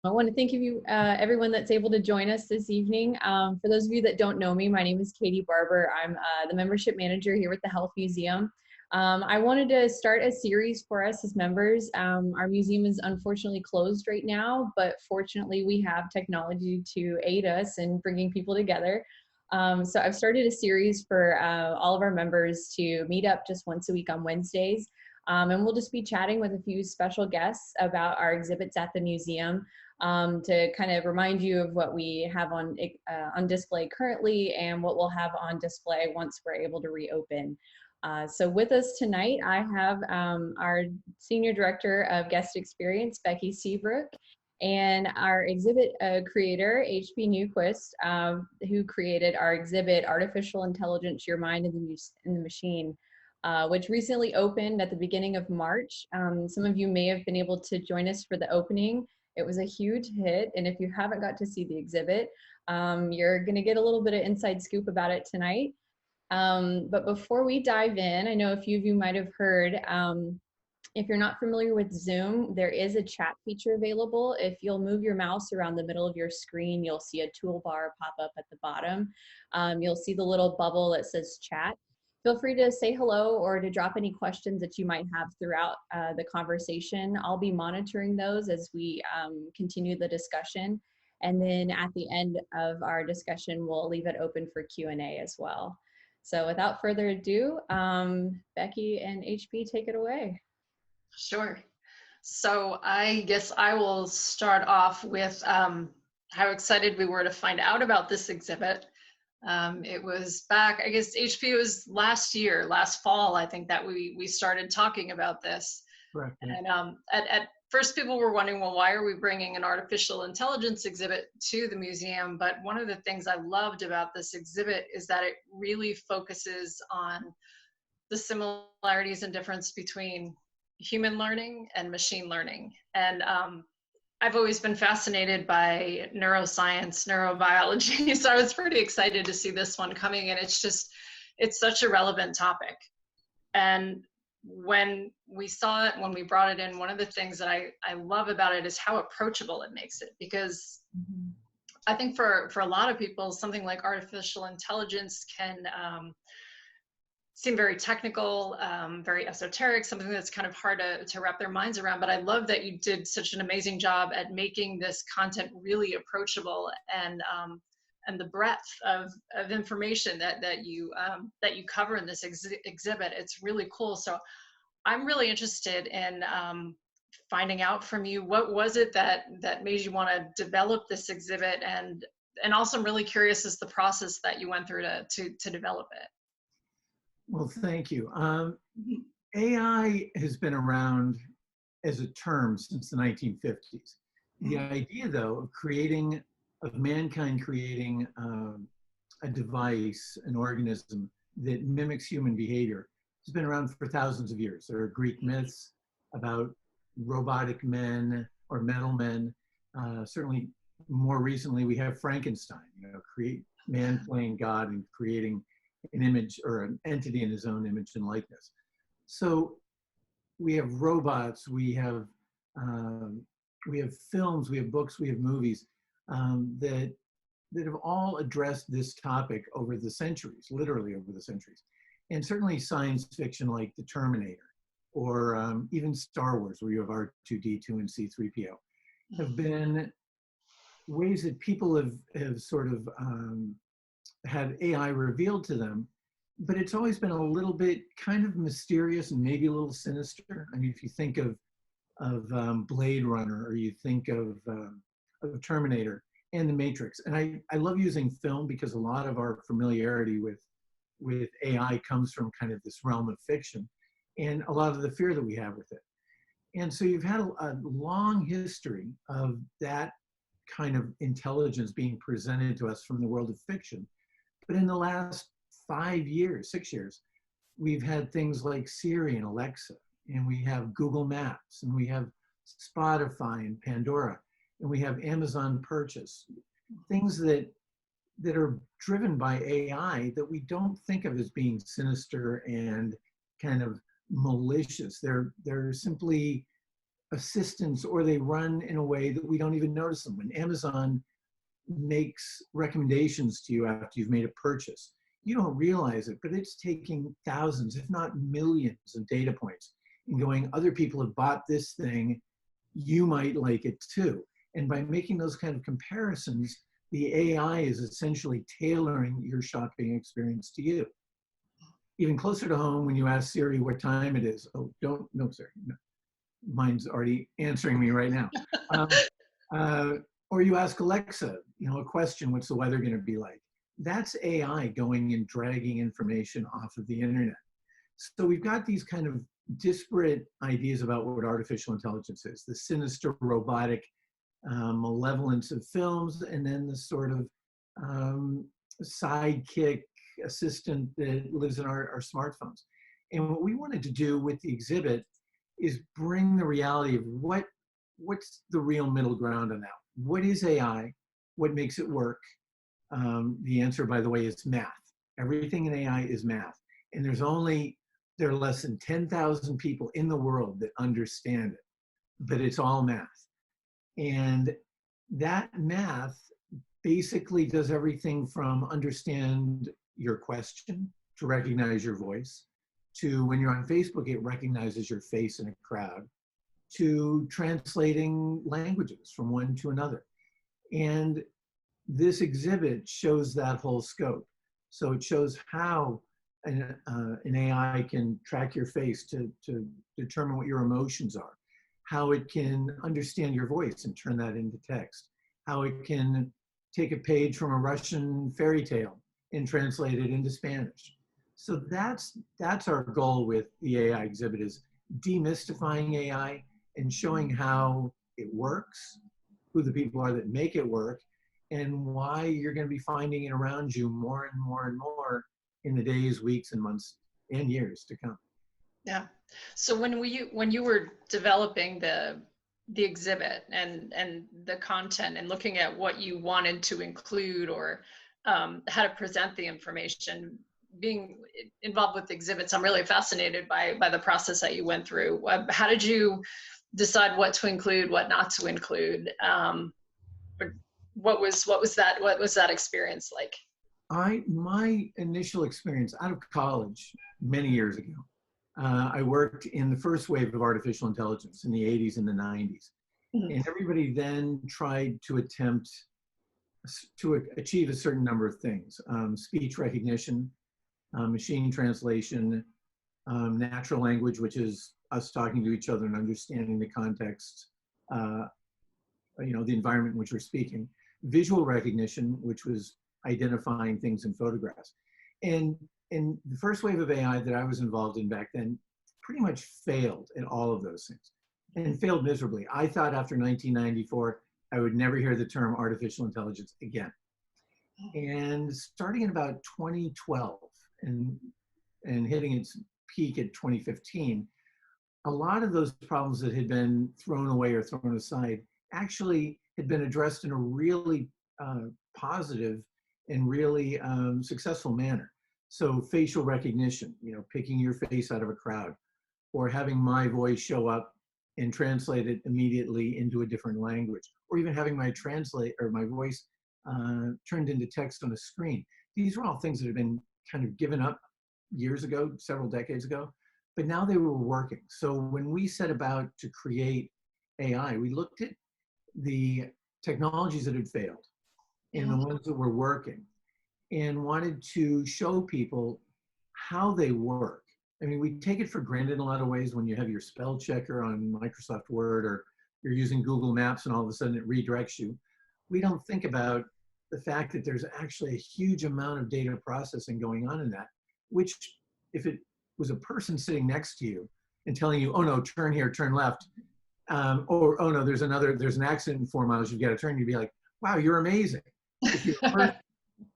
I want to thank you, everyone that's able to join us this evening. For those of you that don't know me, my name is Katie Barber. I'm the membership manager here at the Health Museum. I wanted to start a series for us as members. Our museum is unfortunately closed right now, but fortunately we have technology to aid us in bringing people together. So I've started a series for all of our members to meet up just once a week on Wednesdays. And we'll just be chatting with a few special guests about our exhibits at the museum. To kind of remind you of what we have on display currently and what we'll have on display once we're able to reopen. So with us tonight, I have our Senior Director of Guest Experience, Becky Seabrook, and our exhibit creator, H.P. Newquist, who created our exhibit, Artificial Intelligence, Your Mind in the Machine, which recently opened at the beginning of March. Some of you may have been able to join us for the opening. It was a huge hit, and if you haven't got to see the exhibit, you're gonna get a little bit of inside scoop about it tonight. But before we dive in, I know a few of you might have heard, if you're not familiar with Zoom, there is a chat feature available. If you'll move your mouse around the middle of your screen, you'll see a toolbar pop up at the bottom. You'll see the little bubble that says chat. Feel free to say hello or to drop any questions that you might have throughout the conversation. I'll be monitoring those as we continue the discussion. And then at the end of our discussion, we'll leave it open for Q&A as well. So without further ado, Becky and HP, take it away. Sure. So I guess I will start off with how excited we were to find out about this exhibit. It was back, I guess HP was last fall, I think, that we started talking about this. Correct. And at first people were wondering, well, why are we bringing an artificial intelligence exhibit to the museum? But one of the things I loved about this exhibit is that it really focuses on the similarities and difference between human learning and machine learning. And I've always been fascinated by neuroscience, neurobiology, so I was pretty excited to see this one coming, and it's such a relevant topic. And when we saw it, when we brought it in, one of the things that I love about it is how approachable it makes it, because I think for a lot of people, something like artificial intelligence can seem very technical, very esoteric, something that's kind of hard to wrap their minds around. But I love that you did such an amazing job at making this content really approachable, and the breadth of information that you cover in this exhibit. It's really cool. So I'm really interested in finding out from you, what was it that made you want to develop this exhibit, and also I'm really curious as the process that you went through to develop it. Well, thank you. AI has been around as a term since the 1950s. The idea, though, of mankind creating a device, an organism that mimics human behavior, has been around for thousands of years. There are Greek myths about robotic men or metal men. Certainly, more recently, we have Frankenstein, man playing God and creating an image or an entity in his own image and likeness. So we have robots, we have films, we have books, we have movies that have all addressed this topic over the centuries, literally over the centuries. And certainly science fiction like The Terminator, or even Star Wars, where you have R2-D2 and C-3PO, have been ways that people have sort of had AI revealed to them, but it's always been a little bit kind of mysterious and maybe a little sinister. I mean, if you think of Blade Runner, or you think of Terminator and The Matrix, and I love using film because a lot of our familiarity with AI comes from kind of this realm of fiction, and a lot of the fear that we have with it. And so you've had a long history of that kind of intelligence being presented to us from the world of fiction. But in the last 6 years, we've had things like Siri and Alexa, and we have Google Maps, and we have Spotify and Pandora, and we have Amazon Purchase, things that are driven by AI that we don't think of as being sinister and kind of malicious. They're simply assistants, or they run in a way that we don't even notice them. When Amazon makes recommendations to you after you've made a purchase, you don't realize it, but it's taking thousands, if not millions of data points and going, other people have bought this thing, you might like it too. And by making those kind of comparisons, the AI is essentially tailoring your shopping experience to you. Even closer to home, when you ask Siri what time it is, oh, no, Siri, no. Mine's already answering me right now. Or you ask Alexa, a question, what's the weather gonna be like? That's AI going and dragging information off of the internet. So we've got these kind of disparate ideas about what artificial intelligence is, the sinister robotic malevolence of films, and then the sort of sidekick assistant that lives in our smartphones. And what we wanted to do with the exhibit is bring the reality of what's the real middle ground on that. What is AI? What makes it work? The answer, by the way, is math. Everything in AI is math. And there are less than 10,000 people in the world that understand it, but it's all math. And that math basically does everything from understand your question to recognize your voice, to when you're on Facebook, it recognizes your face in a crowd, to translating languages from one to another. And this exhibit shows that whole scope. So it shows how an AI can track your face to determine what your emotions are, how it can understand your voice and turn that into text, how it can take a page from a Russian fairy tale and translate it into Spanish. So that's our goal with the AI exhibit, is demystifying AI and showing how it works, who the people are that make it work, and why you're going to be finding it around you more and more and more in the days, weeks, and months and years to come. Yeah. So when you were developing the exhibit and the content and looking at what you wanted to include, or how to present the information, being involved with exhibits, I'm really fascinated by the process that you went through. How did you decide what to include, what not to include? What was that experience like? My initial experience out of college many years ago, I worked in the first wave of artificial intelligence in the 80s and the 90s. Mm-hmm. And everybody then tried to attempt to achieve a certain number of things: speech recognition, machine translation, natural language, which is us talking to each other and understanding the context, the environment in which we're speaking; visual recognition, which was identifying things in photographs. And the first wave of AI that I was involved in back then pretty much failed at all of those things, and failed miserably. I thought after 1994, I would never hear the term artificial intelligence again. And starting in about 2012 and hitting its peak at 2015, a lot of those problems that had been thrown away or thrown aside actually had been addressed in a really positive and really successful manner. So facial recognition, picking your face out of a crowd, or having my voice show up and translate it immediately into a different language, or even having my voice turned into text on a screen. These were all things that had been kind of given up years ago, several decades ago, but now they were working. So when we set about to create AI, we looked at the technologies that had failed and the ones that were working, and wanted to show people how they work. I mean, we take it for granted in a lot of ways when you have your spell checker on Microsoft Word, or you're using Google Maps and all of a sudden it redirects you. We don't think about the fact that there's actually a huge amount of data processing going on in that, which if it was a person sitting next to you and telling you, oh no, turn here, turn left, or oh no, there's an accident in 4 miles, you've got to turn, you'd be like, wow, you're amazing.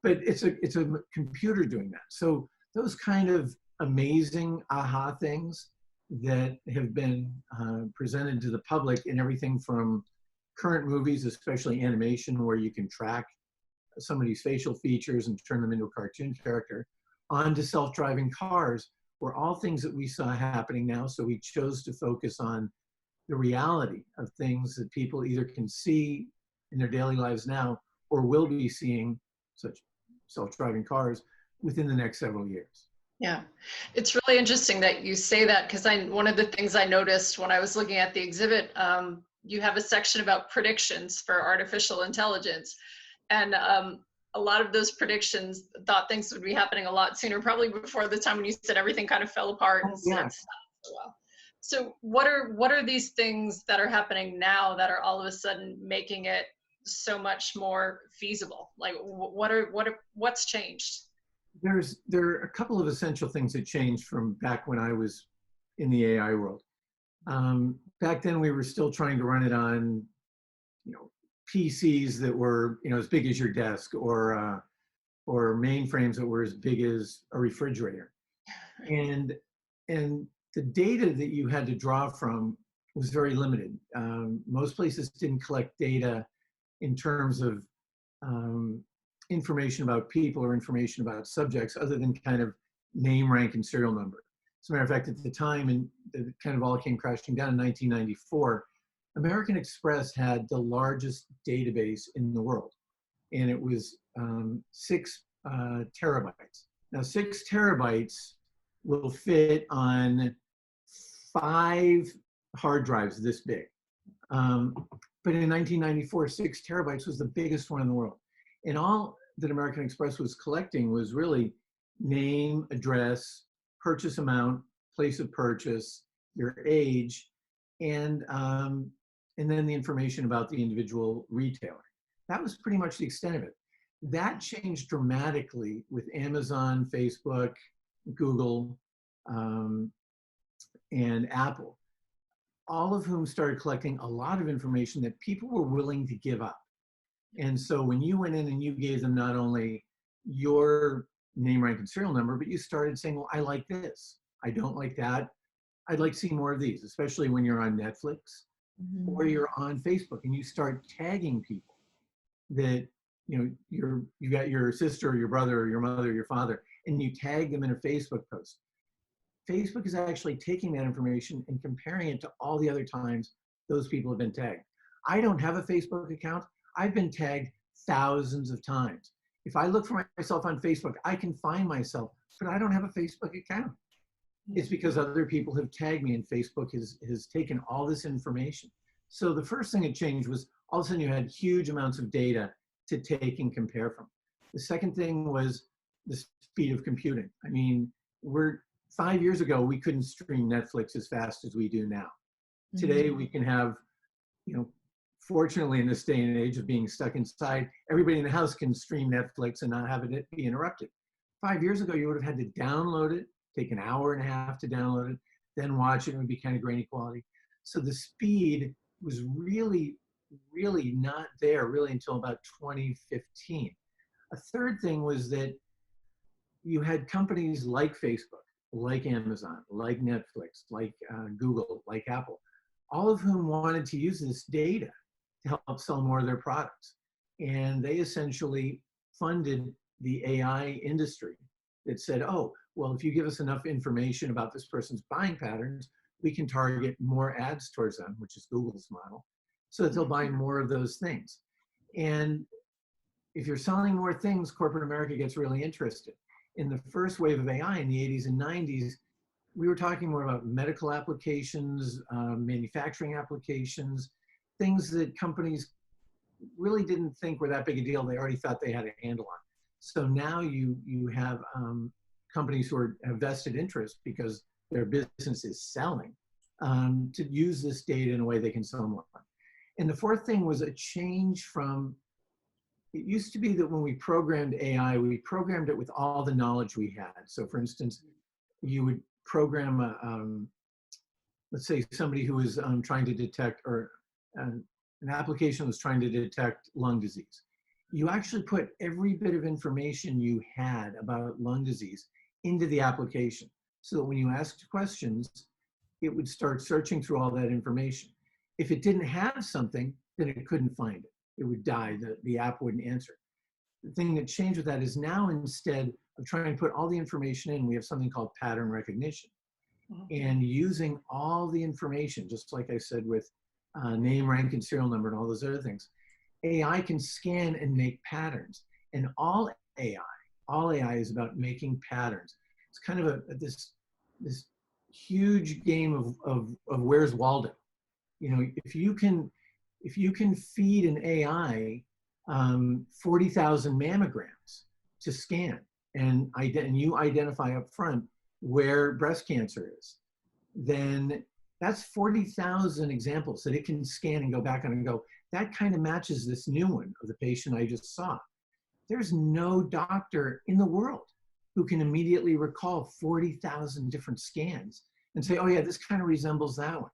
But it's a computer doing that. So those kind of amazing aha things that have been presented to the public in everything from current movies, especially animation, where you can track somebody's facial features and turn them into a cartoon character, on to self-driving cars, were all things that we saw happening now. So we chose to focus on the reality of things that people either can see in their daily lives now or will be seeing, such self-driving cars, within the next several years. Yeah, it's really interesting that you say that, because one of the things I noticed when I was looking at the exhibit, you have a section about predictions for artificial intelligence. And a lot of those predictions thought things would be happening a lot sooner, probably before the time when you said everything kind of fell apart and stopped for a while. So what are these things that are happening now that are all of a sudden making it so much more feasible? Like what's changed? There are a couple of essential things that changed from back when I was in the AI world. Back then, we were still trying to run it on, PCs that were, as big as your desk, or mainframes that were as big as a refrigerator, and the data that you had to draw from was very limited. Most places didn't collect data in terms of information about people or information about subjects other than kind of name, rank, and serial number. As a matter of fact, at the time, and it kind of all came crashing down in 1994, American Express had the largest database in the world, and it was 6 terabytes. Now, 6 terabytes will fit on 5 hard drives this big. But in 1994, 6 terabytes was the biggest one in the world. And all that American Express was collecting was really name, address, purchase amount, place of purchase, your age, and then the information about the individual retailer. That was pretty much the extent of it. That changed dramatically with Amazon, Facebook, Google, and Apple, all of whom started collecting a lot of information that people were willing to give up. And so when you went in and you gave them not only your name, rank, and serial number, but you started saying, well, I like this, I don't like that, I'd like to see more of these, especially when you're on Netflix or you're on Facebook, and you start tagging people that, you got your sister or your brother or your mother or your father, and you tag them in a Facebook post. Facebook is actually taking that information and comparing it to all the other times those people have been tagged. I don't have a Facebook account. I've been tagged thousands of times. If I look for myself on Facebook, I can find myself, but I don't have a Facebook account. It's because other people have tagged me, and Facebook has taken all this information. So the first thing that changed was all of a sudden you had huge amounts of data to take and compare from. The second thing was the speed of computing. I mean, 5 years ago, we couldn't stream Netflix as fast as we do now. Today, we can have, fortunately in this day and age of being stuck inside, everybody in the house can stream Netflix and not have it be interrupted. 5 years ago, you would have had to download it, take an hour and a half to download it, then watch it, and it would be kind of grainy quality. So the speed was really, really not there really until about 2015. A third thing was that you had companies like Facebook, like Amazon, like Netflix, like Google, like Apple, all of whom wanted to use this data to help sell more of their products. And they essentially funded the AI industry that said, oh, well, if you give us enough information about this person's buying patterns, we can target more ads towards them, which is Google's model, so that they'll buy more of those things. And if you're selling more things, corporate America gets really interested. In the first wave of AI in the 80s and 90s, we were talking more about medical applications, manufacturing applications, things that companies really didn't think were that big a deal. They already thought they had a handle on. So now you have companies who have vested interest because their business is selling to use this data in a way they can sell more. And the fourth thing was a change from, it used to be that when we programmed AI, we programmed it with all the knowledge we had. So for instance, you would program, let's say somebody who was trying to detect, or an application was trying to detect lung disease. You actually put every bit of information you had about lung disease into the application, so that when you asked questions, it would start searching through all that information. If it didn't have something, then it couldn't find it. It would die, the app wouldn't answer. The thing that changed with that is now, instead of trying to put all the information in, we have something called pattern recognition. and using all the information, just like I said with name, rank, and serial number and all those other things. AI can scan and make patterns, and all AI is about making patterns. It's kind of this huge game of where's Waldo. You know, if you can feed an AI 40,000 mammograms to scan, and you identify up front where breast cancer is, then that's 40,000 examples that it can scan and go back on and go, that kind of matches this new one of the patient I just saw. There's no doctor in the world who can immediately recall 40,000 different scans and say, oh yeah, this kind of resembles that one.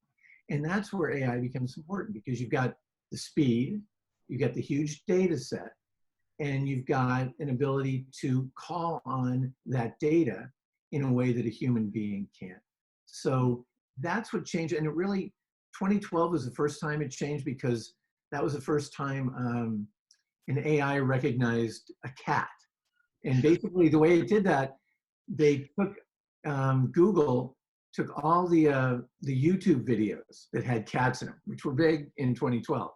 And that's where AI becomes important, because you've got the speed, you've got the huge data set, and you've got an ability to call on that data in a way that a human being can't. So that's what changed. And it really, 2012 was the first time it changed, because that was the first time an AI recognized a cat. And basically the way it did that, they took, Google took all the YouTube videos that had cats in them, which were big in 2012.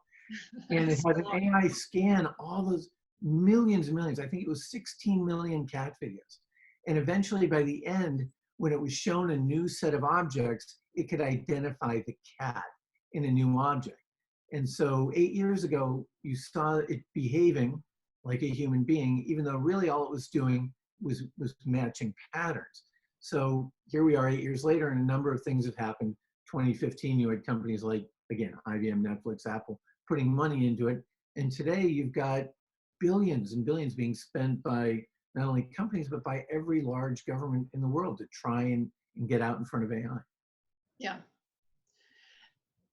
And it had an AI scan all those millions and millions. I think it was 16 million cat videos. And eventually by the end, when it was shown a new set of objects, it could identify the cat in a new object. And so 8 years ago, you saw it behaving like a human being, even though really all it was doing was matching patterns. So here we are 8 years later, and a number of things have happened. 2015, you had companies like, again, IBM, Netflix, Apple, putting money into it. And today you've got billions and billions being spent by not only companies, but by every large government in the world to try and get out in front of AI. Yeah.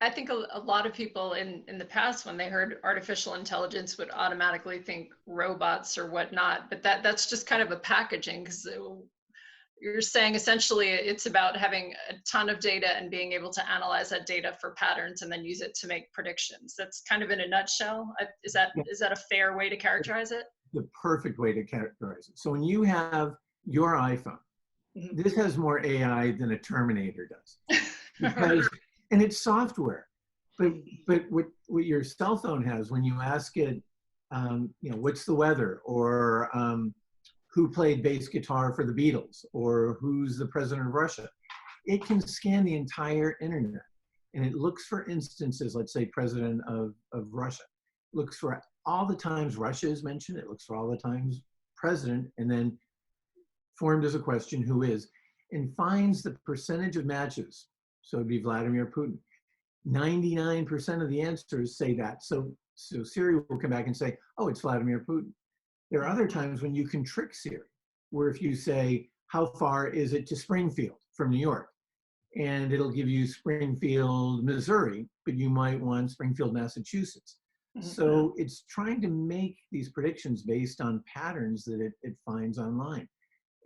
I think a lot of people in the past, when they heard artificial intelligence, would automatically think robots or whatnot, but that's just kind of a packaging, because you're saying essentially it's about having a ton of data and being able to analyze that data for patterns and then use it to make predictions. That's kind of in a nutshell. Is that a fair way to characterize it? The perfect way to characterize it. So when you have your iPhone, this has more AI than a Terminator does. Because, and it's software. But what your cell phone has, when you ask it, you know, what's the weather, or who played bass guitar for the Beatles, or who's the president of Russia, it can scan the entire internet. And it looks for instances, let's say president of Russia, looks for all the times Russia is mentioned, it looks for all the times president, and then formed as a question, who is, and finds the percentage of matches. So it'd be Vladimir Putin. 99% of the answers say that. So Siri will come back and say, oh, it's Vladimir Putin. There are other times when you can trick Siri, where if you say, how far is it to Springfield from New York? And it'll give you Springfield, Missouri, but you might want Springfield, Massachusetts. So it's trying to make these predictions based on patterns that it finds online.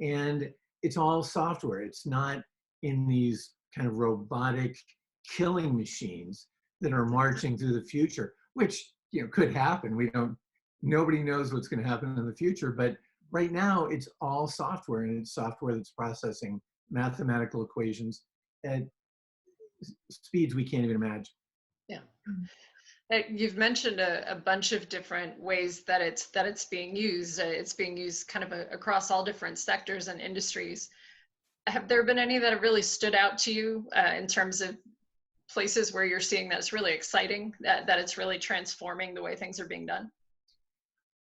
And it's all software. It's not in these kind of robotic killing machines that are marching through the future, which, you know, could happen. Nobody knows what's going to happen in the future, but right now it's all software, and it's software that's processing mathematical equations at speeds we can't even imagine. Yeah. You've mentioned a bunch of different ways that it's being used. It's being used kind of across all different sectors and industries. Have there been any that have really stood out to you in terms of places where you're seeing that it's really exciting, that it's really transforming the way things are being done?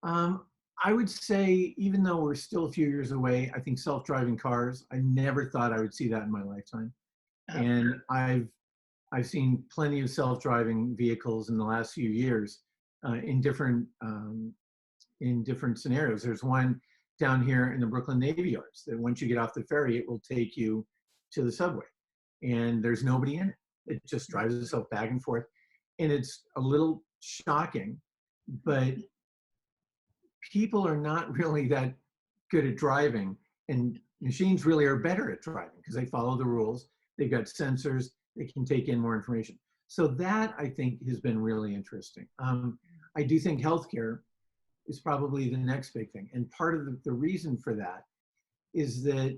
I would say, even though we're still a few years away, I think self-driving cars, I never thought I would see that in my lifetime. And I've seen plenty of self-driving vehicles in the last few years in different scenarios. There's one down here in the Brooklyn Navy Yards that once you get off the ferry, it will take you to the subway, and there's nobody in it. It just drives itself back and forth. And it's a little shocking, but people are not really that good at driving, and machines really are better at driving because they follow the rules. They've got sensors, they can take in more information. So that, I think, has been really interesting. I do think healthcare is probably the next big thing. And part of the reason for that is that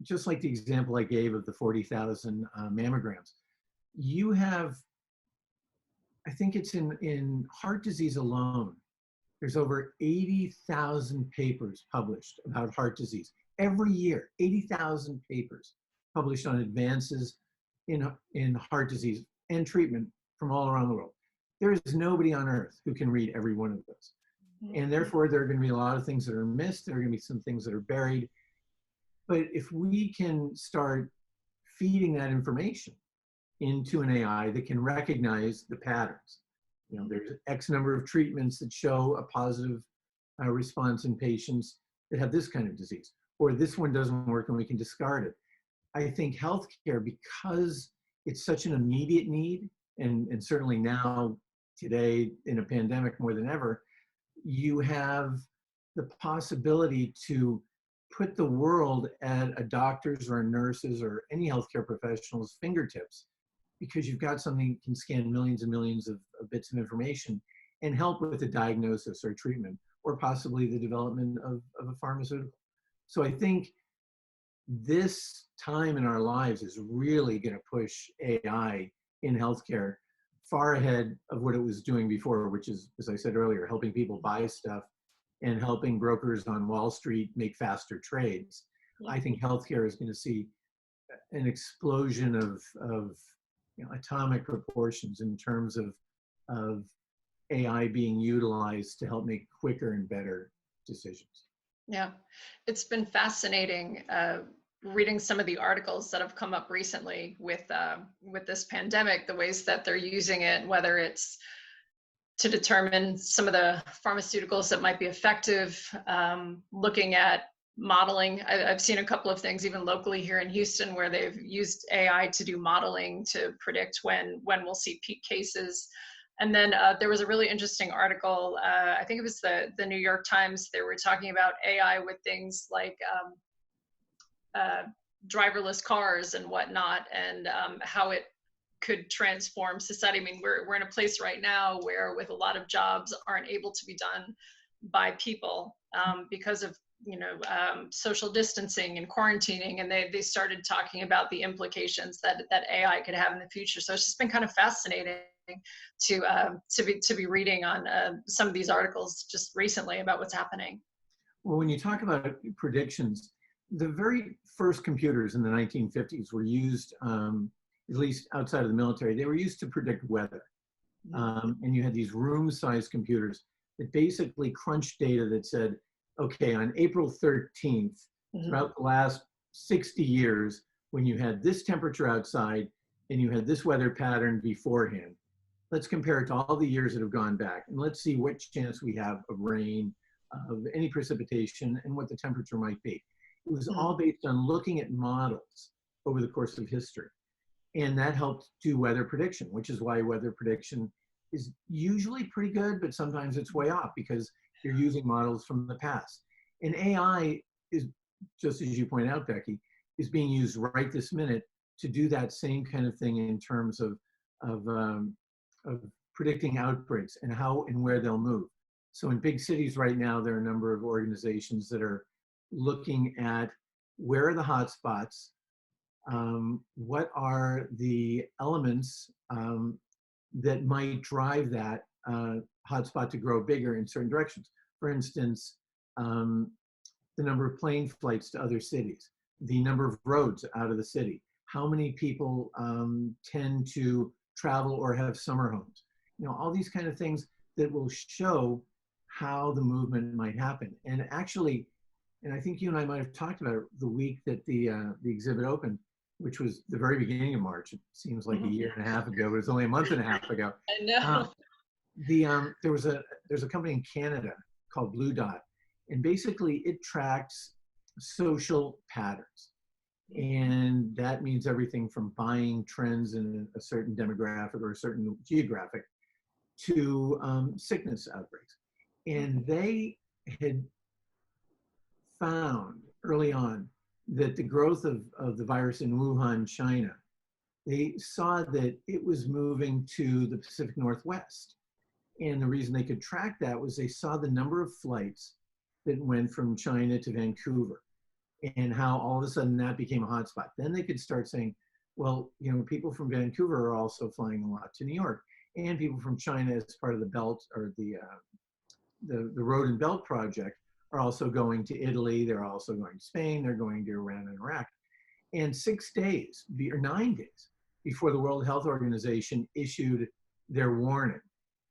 just like the example I gave of the 40,000 mammograms, you have, I think it's in heart disease alone, there's over 80,000 papers published about heart disease. Every year, 80,000 papers published on advances in heart disease and treatment from all around the world. There is nobody on earth who can read every one of those. And therefore, there are going to be a lot of things that are missed. There are going to be some things that are buried. But if we can start feeding that information into an AI that can recognize the patterns, you know, there's X number of treatments that show a positive response in patients that have this kind of disease, or this one doesn't work and we can discard it. I think healthcare, because it's such an immediate need, and certainly now, today, in a pandemic more than ever, you have the possibility to put the world at a doctor's or a nurse's or any healthcare professional's fingertips, because you've got something that can scan millions and millions of bits of information and help with a diagnosis or treatment, or possibly the development of a pharmaceutical. So I think this time in our lives is really going to push AI in healthcare far ahead of what it was doing before, which is, as I said earlier, helping people buy stuff and helping brokers on Wall Street make faster trades. I think healthcare is going to see an explosion of you know, atomic proportions in terms of AI being utilized to help make quicker and better decisions. Yeah, it's been fascinating reading some of the articles that have come up recently with this pandemic, the ways that they're using it, whether it's to determine some of the pharmaceuticals that might be effective, looking at modeling. I've seen a couple of things even locally here in Houston where they've used AI to do modeling to predict when we'll see peak cases. And then there was a really interesting article, I think it was the New York Times, they were talking about AI with things like driverless cars and whatnot, and how it could transform society. I mean, we're in a place right now where with a lot of jobs aren't able to be done by people because of, you know, social distancing and quarantining, and they started talking about the implications that AI could have in the future. So it's just been kind of fascinating to be reading on some of these articles just recently about what's happening. Well, when you talk about predictions, the very first computers in the 1950s were used, at least outside of the military, they were used to predict weather. And you had these room-sized computers that basically crunched data that said, okay, on April 13th, throughout the last 60 years, when you had this temperature outside and you had this weather pattern beforehand, let's compare it to all the years that have gone back, and let's see what chance we have of rain, of any precipitation, and what the temperature might be. It was all based on looking at models over the course of history. And that helped do weather prediction, which is why weather prediction is usually pretty good, but sometimes it's way off because you're using models from the past. And AI is, just as you point out, Becky, is being used right this minute to do that same kind of thing in terms of predicting outbreaks and how and where they'll move. So in big cities right now, there are a number of organizations that are looking at where are the hot spots, what are the elements that might drive that hotspot to grow bigger in certain directions. For instance, the number of plane flights to other cities, the number of roads out of the city, how many people tend to travel or have summer homes. You know, all these kind of things that will show how the movement might happen. And actually, and I think you and I might have talked about it the week that the exhibit opened, which was the very beginning of March. It seems like a year and a half ago, but it's only a month and a half ago. I know. There's a company in Canada called Blue Dot, and basically it tracks social patterns. And that means everything from buying trends in a certain demographic or a certain geographic to sickness outbreaks. And they had found early on that the growth of the virus in Wuhan, China, they saw that it was moving to the Pacific Northwest. And the reason they could track that was they saw the number of flights that went from China to Vancouver. and how all of a sudden that became a hotspot. Then they could start saying, well, you know, people from Vancouver are also flying a lot to New York, and people from China as part of the Belt or the Road and Belt Project are also going to Italy. They're also going to Spain. They're going to Iran and Iraq. And 6 days or 9 days before the World Health Organization issued their warning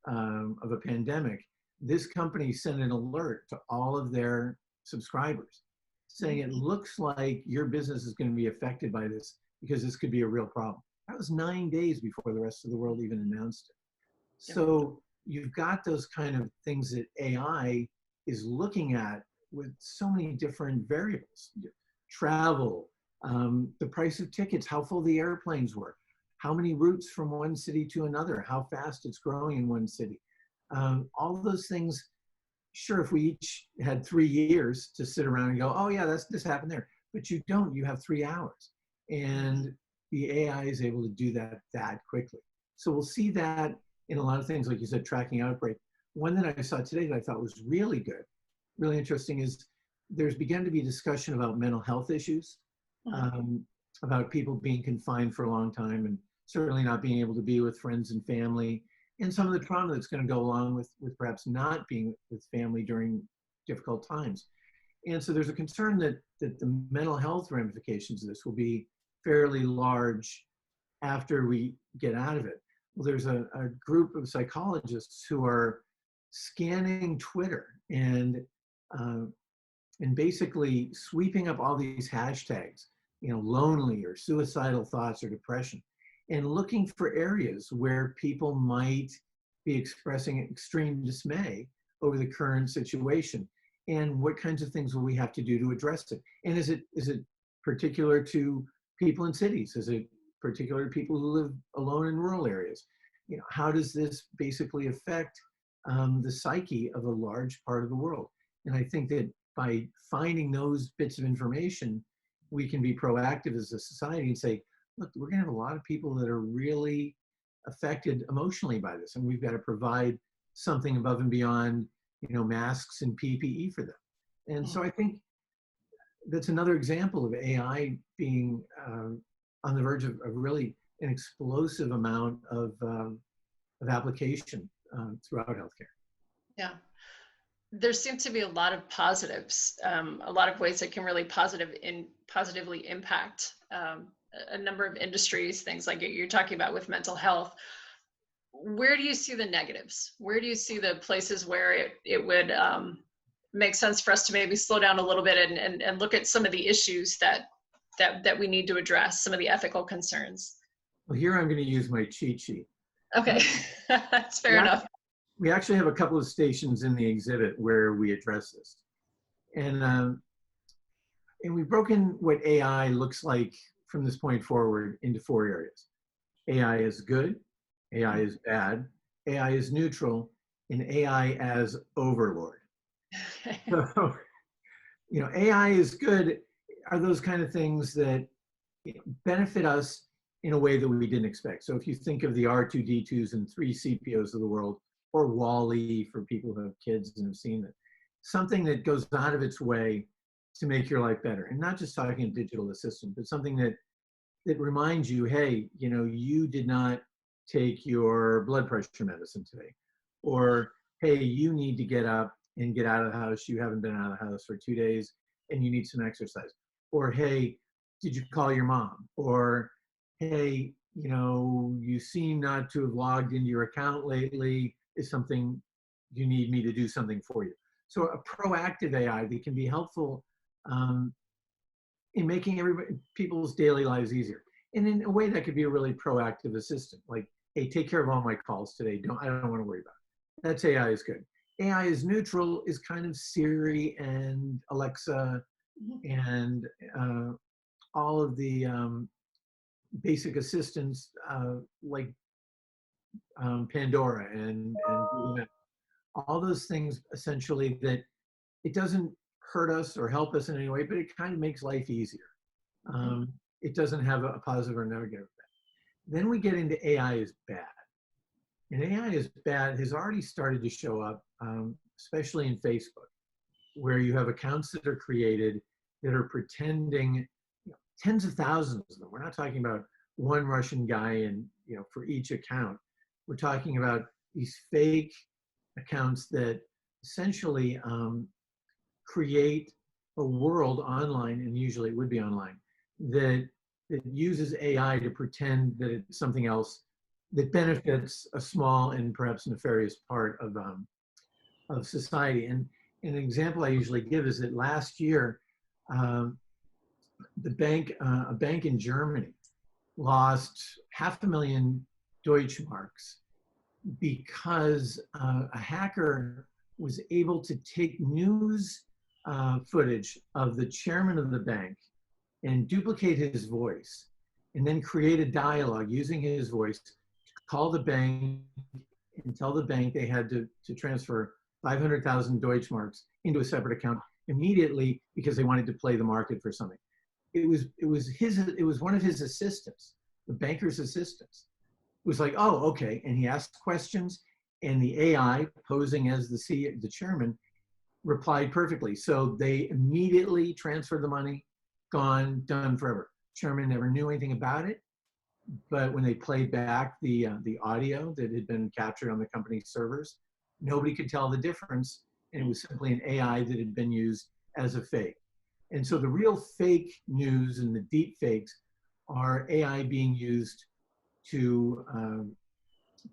of a pandemic, this company sent an alert to all of their subscribers saying it looks like your business is going to be affected by this because this could be a real problem. That was 9 days before the rest of the world even announced it. So you've got those kind of things that AI is looking at with so many different variables. Travel, the price of tickets, how full the airplanes were, how many routes from one city to another, how fast it's growing in one city. All of those things, sure, if we each had 3 years to sit around and go, oh yeah, this happened there, but you don't, you have 3 hours. And the AI is able to do that quickly. So we'll see that in a lot of things, like you said, tracking outbreak. One that I saw today that I thought was really good, really interesting, is there's begun to be discussion about mental health issues, about people being confined for a long time and certainly not being able to be with friends and family, and some of the trauma that's going to go along with perhaps not being with family during difficult times. And so there's a concern that the mental health ramifications of this will be fairly large after we get out of it. Well, there's a group of psychologists who are scanning Twitter and basically sweeping up all these hashtags, you know, lonely or suicidal thoughts or depression, and looking for areas where people might be expressing extreme dismay over the current situation, and what kinds of things will we have to do to address it. And is it particular to people in cities? Is it particular to people who live alone in rural areas? You know, how does this basically affect the psyche of a large part of the world? And I think that by finding those bits of information, we can be proactive as a society and say, look, we're going to have a lot of people that are really affected emotionally by this, and we've got to provide something above and beyond, you know, masks and PPE for them. And so I think that's another example of AI being on the verge of really an explosive amount of application throughout healthcare. Yeah. There seem to be a lot of positives, a lot of ways that can really positively impact a number of industries, things like you're talking about with mental health. Where do you see the negatives? Where do you see the places where it would make sense for us to maybe slow down a little bit and look at some of the issues that we need to address, some of the ethical concerns? Well, here I'm going to use my cheat sheet. Okay, that's fair enough. We actually have a couple of stations in the exhibit where we address this. And we've broken what AI looks like from this point forward into 4 areas. AI is good, AI is bad, AI is neutral, and AI as overlord. So, you know, AI is good are those kind of things that benefit us in a way that we didn't expect. So if you think of the R2D2s and 3CPOs of the world, or WALL-E for people who have kids and have seen it, something that goes out of its way to make your life better. And not just talking a digital assistant, but something that reminds you, hey, you know, you did not take your blood pressure medicine today. Or, hey, you need to get up and get out of the house. You haven't been out of the house for 2 days and you need some exercise. Or, hey, did you call your mom? Or, hey, you know, you seem not to have logged into your account lately. Is something you need me to do something for you? So a proactive AI that can be helpful in making people's daily lives easier. And in a way that could be a really proactive assistant, like, hey, take care of all my calls today. I don't want to worry about it. That's AI is good. AI is neutral is kind of Siri and Alexa and all of the basic assistants like Pandora and all those things, essentially, that it doesn't hurt us or help us in any way, but it kind of makes life easier. It doesn't have a positive or negative effect. Then we get into AI is bad. And AI is bad has already started to show up, especially in Facebook, where you have accounts that are created that are pretending, tens of thousands of them. We're not talking about one Russian guy and, for each account. We're talking about these fake accounts that essentially create a world online, and usually it would be online, that uses AI to pretend that it's something else that benefits a small and perhaps nefarious part of society. And an example I usually give is that last year, a bank in Germany lost 500,000 Deutschmarks because a hacker was able to take news footage of the chairman of the bank and duplicate his voice, and then create a dialogue using his voice to call the bank and tell the bank they had to transfer 500,000 Deutschmarks into a separate account immediately because they wanted to play the market for something. It was one of his assistants, the banker's assistants. It was like, oh, okay, and he asked questions, and the AI, posing as the chairman, replied perfectly. So they immediately transferred the money, gone, done forever. Chairman never knew anything about it, but when they played back the audio that had been captured on the company's servers, nobody could tell the difference, and it was simply an AI that had been used as a fake. And so the real fake news and the deep fakes are AI being used to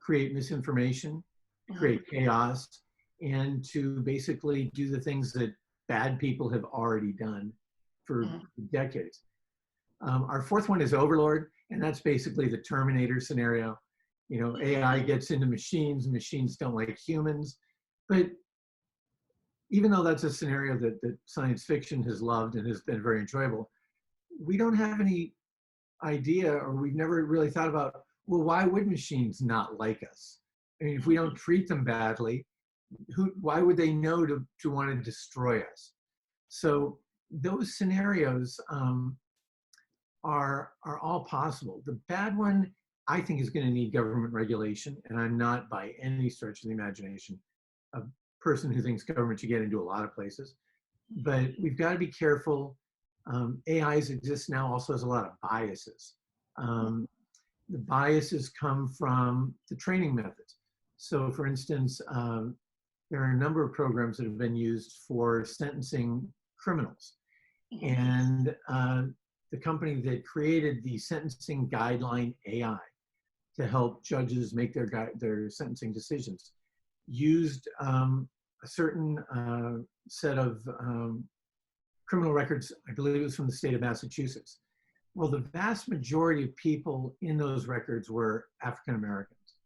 create misinformation, create chaos, and to basically do the things that bad people have already done for decades. Our fourth one is Overlord, and that's basically the Terminator scenario. AI gets into machines, machines don't like humans. But even though that's a scenario that science fiction has loved and has been very enjoyable, we don't have any idea, or we've never really thought about, well, why would machines not like us? I mean, if we don't treat them badly, why would they know to want to destroy us? So those scenarios are all possible. The bad one, I think, is going to need government regulation, and I'm not by any stretch of the imagination a person who thinks government should get into a lot of places, but we've got to be careful. AIs exist now also has a lot of biases. The biases come from the training methods. So for instance, there are a number of programs that have been used for sentencing criminals. And the company that created the sentencing guideline AI to help judges make their sentencing decisions used a certain set of criminal records, I believe it was from the state of Massachusetts. Well, the vast majority of people in those records were African Americans.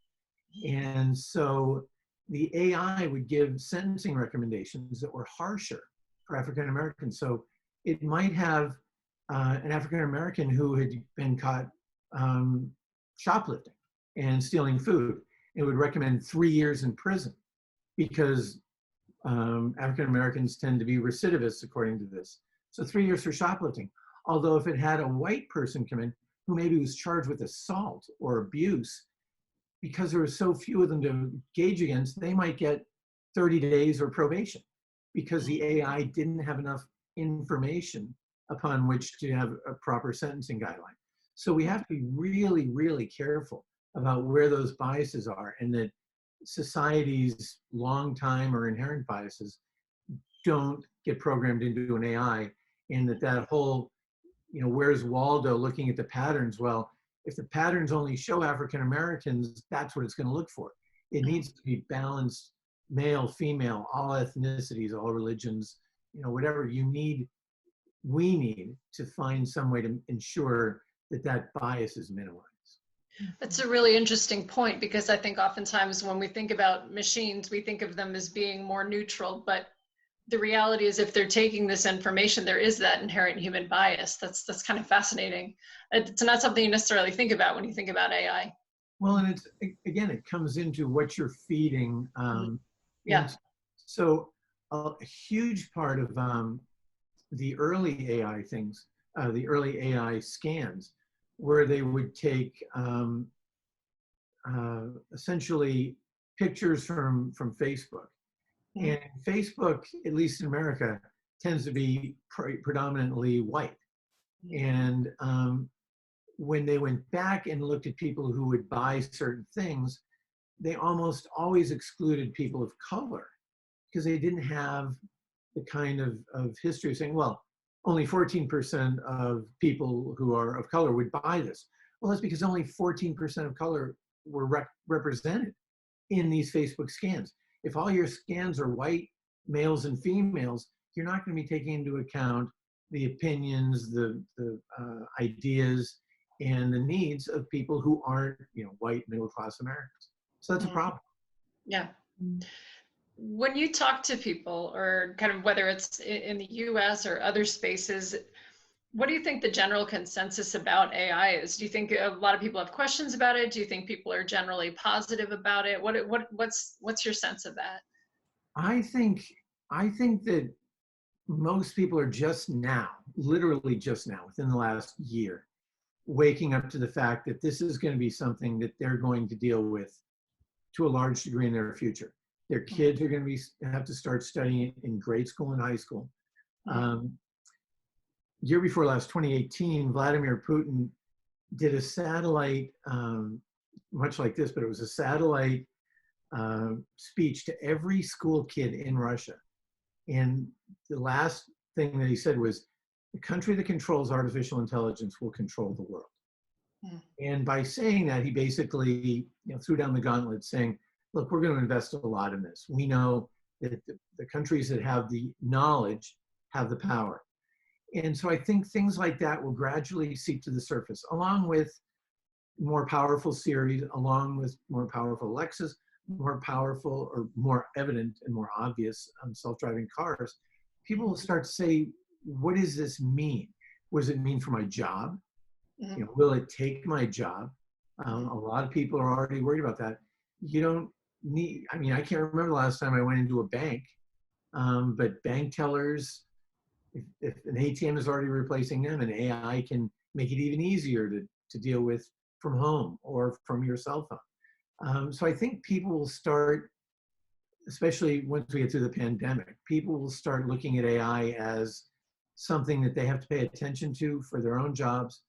And so the AI would give sentencing recommendations that were harsher for African Americans. So it might have an African American who had been caught shoplifting and stealing food. It would recommend 3 years in prison because African Americans tend to be recidivists according to this. So 3 years for shoplifting. Although if it had a white person come in who maybe was charged with assault or abuse, because there were so few of them to gauge against, they might get 30 days or probation because the AI didn't have enough information upon which to have a proper sentencing guideline. So we have to be really, really careful about where those biases are, and that society's long time or inherent biases don't get programmed into an AI, and that whole, where's Waldo looking at the patterns? Well, if the patterns only show African Americans, that's what it's going to look for. It needs to be balanced, male, female, all ethnicities, all religions, whatever we need to find some way to ensure that bias is minimized. That's a really interesting point, because I think oftentimes when we think about machines, we think of them as being more neutral, but the reality is if they're taking this information, there is that inherent human bias. That's kind of fascinating. It's not something you necessarily think about when you think about AI. Well, and it comes into what you're feeding. Yeah. So a huge part of the early AI things, the early AI scans, where they would take essentially pictures from Facebook. And Facebook, at least in America, tends to be predominantly white. And when they went back and looked at people who would buy certain things, they almost always excluded people of color because they didn't have the kind of history of saying, well, only 14% of people who are of color would buy this. Well, that's because only 14% of color were represented in these Facebook scans. If all your scans are white males and females, you're not going to be taking into account the opinions, the ideas, and the needs of people who aren't, white middle-class Americans. So that's a problem. Yeah. When you talk to people, or kind of whether it's in the US or other spaces, what do you think the general consensus about AI is? Do you think a lot of people have questions about it? Do you think people are generally positive about it? What's your sense of that? I think that most people are just now, literally just now, within the last year, waking up to the fact that this is going to be something that they're going to deal with to a large degree in their future. Their kids are going to have to start studying it in grade school and high school. Year before last, 2018, Vladimir Putin did a satellite, much like this, but it was a satellite speech to every school kid in Russia. And the last thing that he said was, the country that controls artificial intelligence will control the world. And by saying that, he basically threw down the gauntlet saying, look, we're going to invest a lot in this. We know that the countries that have the knowledge have the power. And so I think things like that will gradually seep to the surface, along with more powerful Siri, along with more powerful Alexas, more powerful or more evident and more obvious self-driving cars. People will start to say, what does this mean? What does it mean for my job? Will it take my job? A lot of people are already worried about that. You don't need, I can't remember the last time I went into a bank, but bank tellers, if an ATM is already replacing them, and AI can make it even easier to deal with from home or from your cell phone. So I think people will start, especially once we get through the pandemic, people will start looking at AI as something that they have to pay attention to for their own jobs,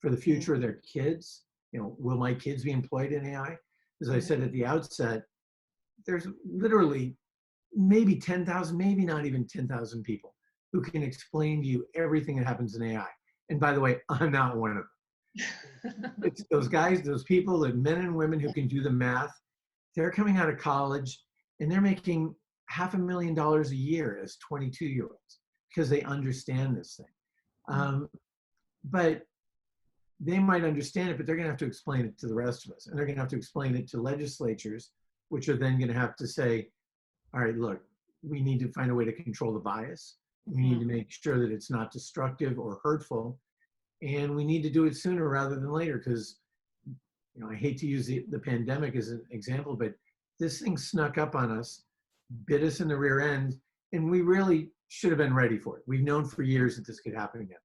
for the future of their kids. Will my kids be employed in AI? As I said at the outset, there's literally maybe 10,000, maybe not even 10,000 people who can explain to you everything that happens in AI. And by the way, I'm not one of them. It's those guys, those people, the men and women who can do the math. They're coming out of college and they're making $500,000 a year as 22-year-olds because they understand this thing. But they might understand it, but they're going to have to explain it to the rest of us. And they're going to have to explain it to legislatures, which are then going to have to say, all right, look, we need to find a way to control the bias. We need to make sure that it's not destructive or hurtful. And we need to do it sooner rather than later, because I hate to use the pandemic as an example, but this thing snuck up on us, bit us in the rear end, and we really should have been ready for it. We've known for years that this could happen again.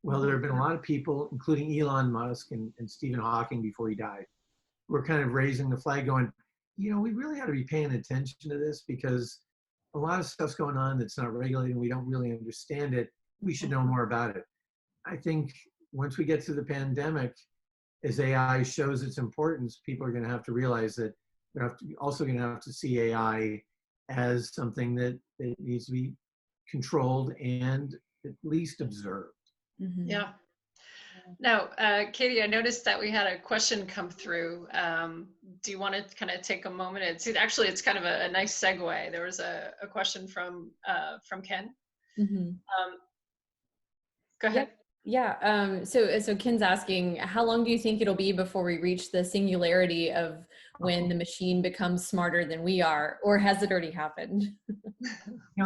Well, there have been a lot of people, including Elon Musk and Stephen Hawking before he died, who were kind of raising the flag going, we really ought to be paying attention to this, because a lot of stuff's going on that's not regulated and we don't really understand it. We should know more about it. I think once we get through the pandemic, as AI shows its importance, people are going to have to realize that they're also going to have to see AI as something that needs to be controlled and at least observed. Yeah. Now, Katie, I noticed that we had a question come through. Do you want to kind of take a moment? It's kind of a nice segue. There was a question from Ken. Go ahead. Yeah. So Ken's asking, how long do you think it'll be before we reach the singularity of when the machine becomes smarter than we are, or has it already happened?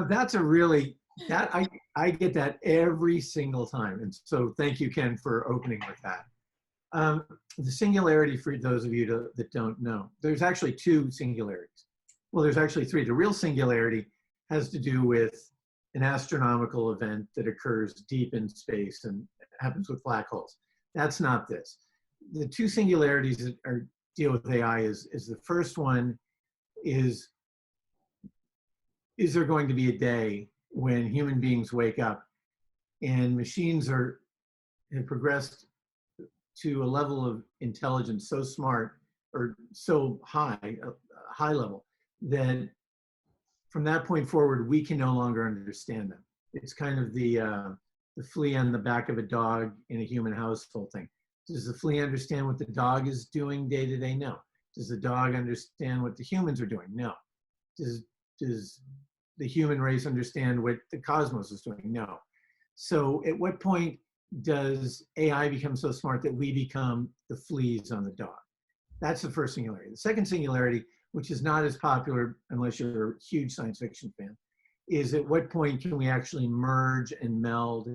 That's a really, I get that every single time. And so thank you, Ken, for opening with that. The singularity, for those of you that don't know, there's actually two singularities. Well, there's actually three. The real singularity has to do with an astronomical event that occurs deep in space and happens with black holes. That's not this. The two singularities that deal with AI is the first one is there going to be a day when human beings wake up, and machines have progressed to a level of intelligence so smart or so high, a high level, that from that point forward, we can no longer understand them. It's kind of the flea on the back of a dog in a human household thing. Does the flea understand what the dog is doing day to day? No. Does the dog understand what the humans are doing? No. Does the human race understand what the cosmos is doing? No. So at what point does AI become so smart that we become the fleas on the dog? That's the first singularity. The second singularity, which is not as popular unless you're a huge science fiction fan, is at what point can we actually merge and meld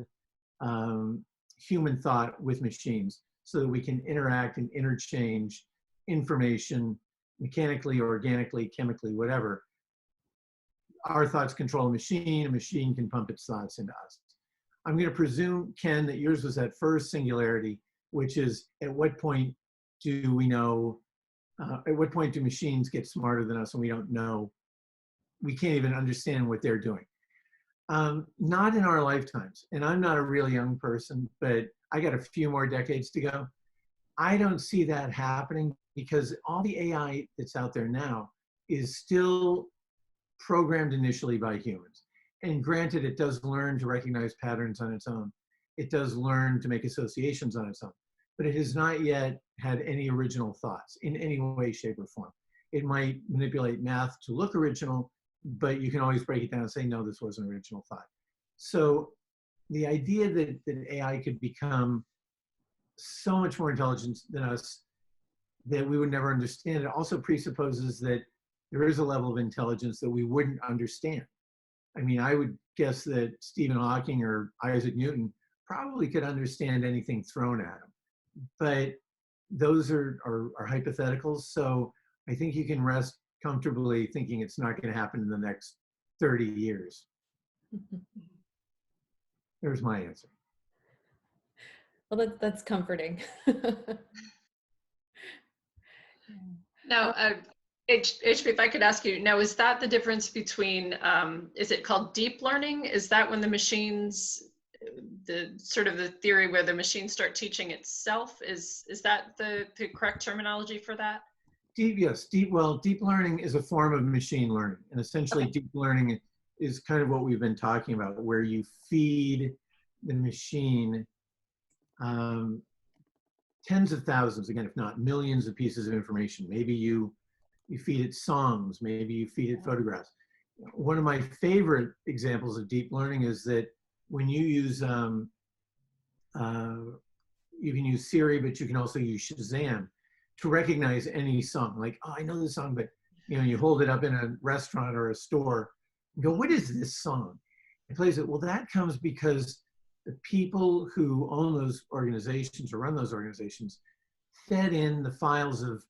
human thought with machines so that we can interact and interchange information mechanically, organically, chemically, whatever. Our thoughts control a machine can pump its thoughts into us. I'm going to presume, Ken, that yours was that first singularity, which is at what point do we know, at what point do machines get smarter than us and we don't know, we can't even understand what they're doing? Not in our lifetimes. And I'm not a really young person, but I got a few more decades to go. I don't see that happening because all the AI that's out there now is still programmed initially by humans. And granted, it does learn to recognize patterns on its own. It does learn to make associations on its own, but it has not yet had any original thoughts in any way, shape, or form. It might manipulate math to look original, but you can always break it down and say, no, this was an original thought. So the idea that AI could become so much more intelligent than us that we would never understand it also presupposes that there is a level of intelligence that we wouldn't understand. I mean, I would guess that Stephen Hawking or Isaac Newton probably could understand anything thrown at him, but those are hypotheticals. So I think you can rest comfortably thinking it's not going to happen in the next 30 years. There's my answer. Well, that's comforting. Now, HB, if I could ask you, now, is that the difference between, is it called deep learning? Is that when the machines, the sort of the theory where the machines start teaching itself? Is that the correct terminology for that? Yes, deep learning is a form of machine learning. And essentially deep learning is kind of what we've been talking about, where you feed the machine tens of thousands, again, if not millions of pieces of information. Maybe you feed it songs, maybe you feed it photographs. One of my favorite examples of deep learning is that when you use, you can use Siri, but you can also use Shazam to recognize any song. Like, oh, I know this song, but you hold it up in a restaurant or a store and go, what is this song? It plays it. Well, that comes because the people who own those organizations or run those organizations fed in the files of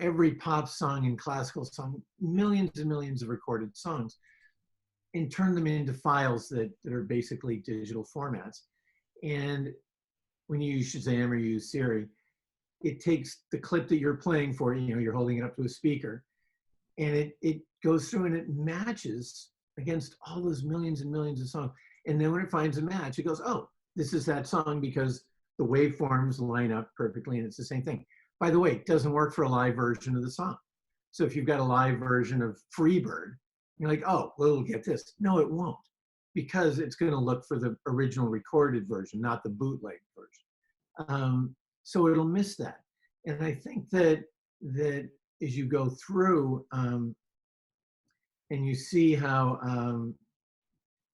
every pop song and classical song, millions and millions of recorded songs, and turn them into files that are basically digital formats. And when you use Shazam or you use Siri, it takes the clip that you're playing for, you're holding it up to a speaker, and it goes through and it matches against all those millions and millions of songs. And then when it finds a match, it goes, oh, this is that song because the waveforms line up perfectly and it's the same thing. By the way, it doesn't work for a live version of the song. So if you've got a live version of Freebird, you're like, oh, well, it'll get this. No, it won't, because it's going to look for the original recorded version, not the bootleg version. So it'll miss that. And I think that as you go through and you see how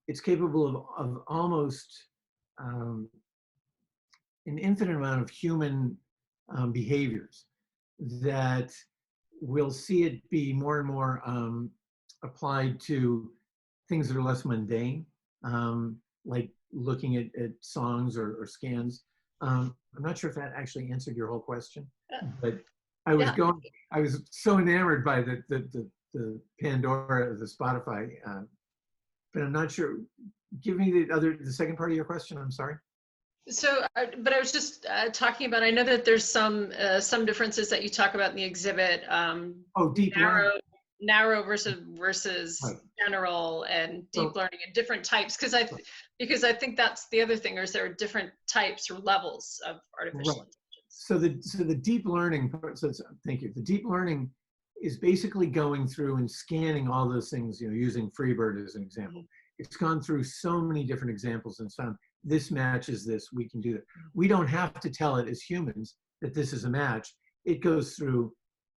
it's capable of almost an infinite amount of human behaviors, that we'll see it be more and more applied to things that are less mundane, like looking at songs or scans. I'm not sure if that actually answered your whole question, but I was so enamored by the Pandora, the Spotify, but I'm not sure. Give me the second part of your question. I'm sorry. So, but I was just talking about, I know that there's some differences that you talk about in the exhibit. Deep learning. narrow versus Right. general and deep So, learning and different types, because I think that's the other thing is there are different types or levels of artificial right. intelligence. So the deep learning part, thank you. The deep learning is basically going through and scanning all those things, using Freebird as an example. It's gone through so many different examples and found this matches this, we can do that. We don't have to tell it as humans that this is a match. It goes through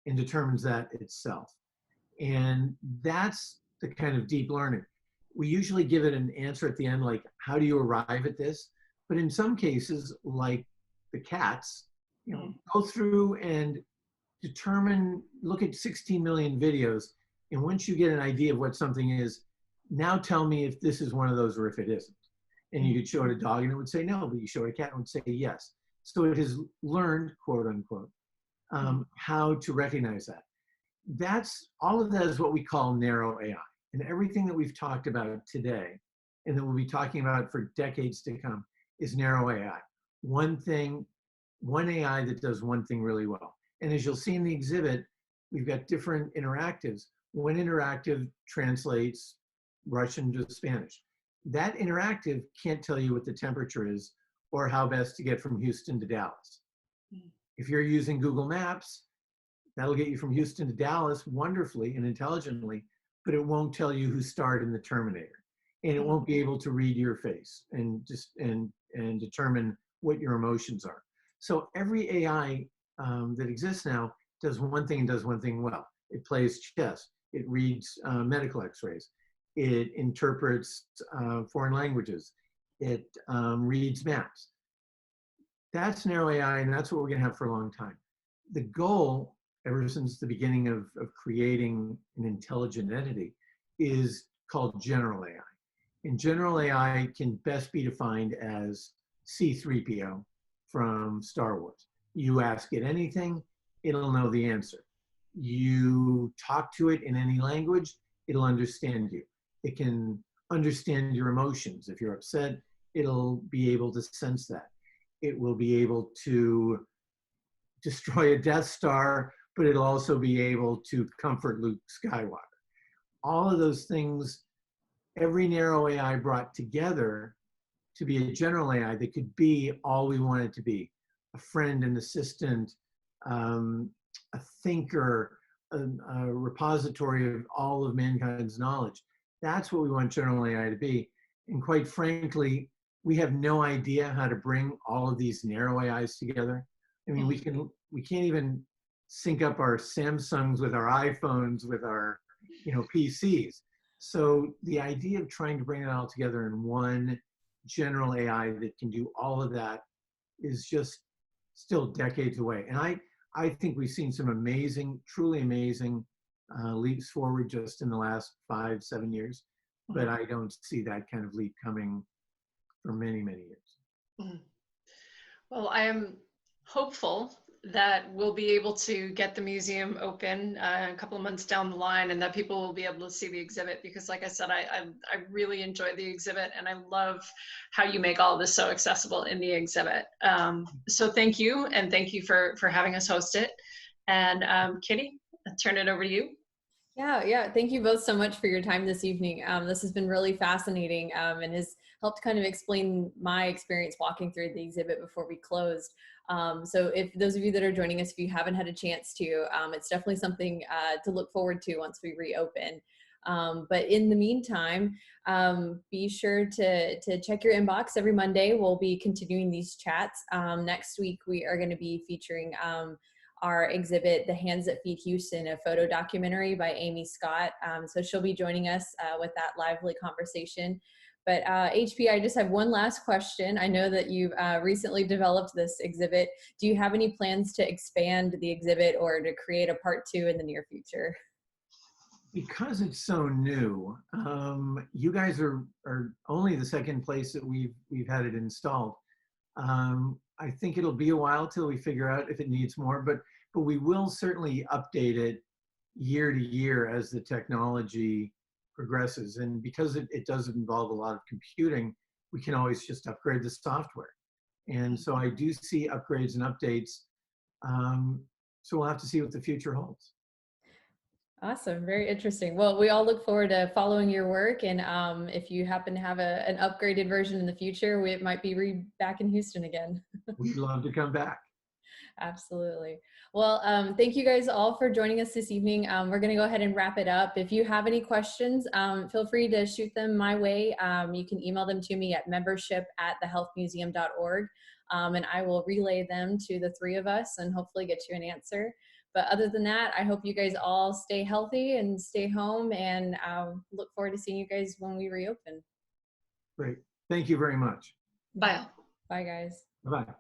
and determines that itself. And that's the kind of deep learning. We usually give it an answer at the end, like, how do you arrive at this? But in some cases, like the cats, go through and look at 16 million videos. And once you get an idea of what something is, now tell me if this is one of those or if it isn't. And you could show it a dog and it would say no, but you show it a cat and it would say yes. So it has learned, quote unquote, how to recognize that. All of that is what we call narrow AI. And everything that we've talked about today, and that we'll be talking about for decades to come, is narrow AI. One AI that does one thing really well. And as you'll see in the exhibit, we've got different interactives. One interactive translates Russian to Spanish. That interactive can't tell you what the temperature is or how best to get from Houston to Dallas. If you're using Google Maps, that'll get you from Houston to Dallas wonderfully and intelligently, but it won't tell you who starred in the Terminator. And it won't be able to read your face and determine what your emotions are. So every AI that exists now does one thing and does one thing well. It plays chess. It reads medical x-rays. It interprets foreign languages. It reads maps. That's narrow AI, and that's what we're going to have for a long time. The goal, ever since the beginning of creating an intelligent entity, is called general AI. And general AI can best be defined as C-3PO from Star Wars. You ask it anything, it'll know the answer. You talk to it in any language, it'll understand you. It can understand your emotions. If you're upset, it'll be able to sense that. It will be able to destroy a Death Star, but it'll also be able to comfort Luke Skywalker. All of those things, every narrow AI brought together to be a general AI that could be all we want it to be: a friend, an assistant, a thinker, a repository of all of mankind's knowledge. That's what we want general AI to be. And quite frankly, we have no idea how to bring all of these narrow AIs together. I mean, we can't even sync up our Samsungs with our iPhones, with our PCs. So the idea of trying to bring it all together in one general AI that can do all of that is just still decades away. And I think we've seen some amazing, truly amazing leaps forward just in the last 5-7 years, but I don't see that kind of leap coming for many, many years. Well, I am hopeful that we'll be able to get the museum open a couple of months down the line, and that people will be able to see the exhibit, because like I said, I really enjoy the exhibit, and I love how you make all this so accessible in the exhibit. So thank you, and thank you for having us host it. And Kitty, I'll turn it over to you. Yeah. Thank you both so much for your time this evening. This has been really fascinating and has helped kind of explain my experience walking through the exhibit before we closed. So if those of you that are joining us, if you haven't had a chance to, it's definitely something to look forward to once we reopen. But in the meantime, be sure to check your inbox every Monday. We'll be continuing these chats. Next week, we are going to be featuring our exhibit, The Hands That Feed Houston, a photo documentary by Amy Scott. So she'll be joining us with that lively conversation. But HP, I just have one last question. I know that you've recently developed this exhibit. Do you have any plans to expand the exhibit or to create a part 2 in the near future? Because it's so new, you guys are only the second place that we've had it installed. I think it'll be a while till we figure out if it needs more, but we will certainly update it year to year as the technology progresses. And because it does involve a lot of computing, we can always just upgrade the software. And so I do see upgrades and updates. So we'll have to see what the future holds. Awesome. Very interesting. Well, we all look forward to following your work. And if you happen to have an upgraded version in the future, we might be back in Houston again. We'd love to come back. Absolutely. Well, thank you guys all for joining us this evening. We're going to go ahead and wrap it up. If you have any questions, feel free to shoot them my way. You can email them to me at membership@thehealthmuseum.org, and I will relay them to the three of us and hopefully get you an answer. But other than that, I hope you guys all stay healthy and stay home, and look forward to seeing you guys when we reopen. Great. Thank you very much. Bye. Bye, guys. Bye-bye.